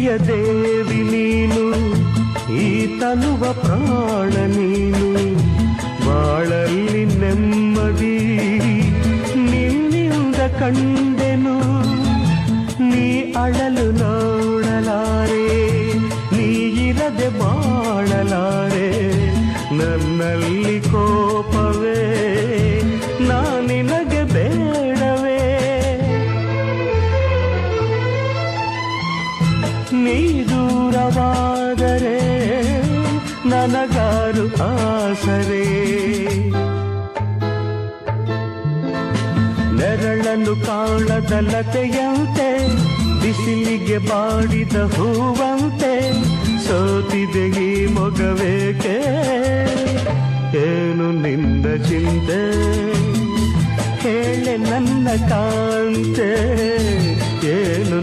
ಪ್ರಿಯ ದೇವಿ ನೀನು, ಈ ತನುವ ಪ್ರಾಣ ನೀನು, ಬಾಳಲ್ಲಿ ನೆಮ್ಮದಿ ನಿನ್ನಿಂದ ಕಂಡೆನು. ನೀ ಅಳಲು ನೋಡಲಾರೆ, ನೀ ಇರದೆ ಬಾಳಲಾರೆ, ನನ್ನಲ್ಲಿ ಕೋಪವೇ ನಿನಗೆ ಬೇಡವೇ. ನೀ ದೂರವಾದರೆ ನನಗಾರು ಆಸರೆ, ನೆರಳನ್ನು ಕಾಣದ ಲತೆಯಂತೆ, ಬಿಸಿಲಿಗೆ ಬಾಡಿದ ಹೂವಂತೆ, ಸೋತಿದೆ ಈ ಮೊಗವೇಕೆ, ಏನು ನಿನ್ನ ಚಿಂತೆ, ಹೇಳೆ ನನ್ನ ಕಾಂತೆ, ಏನು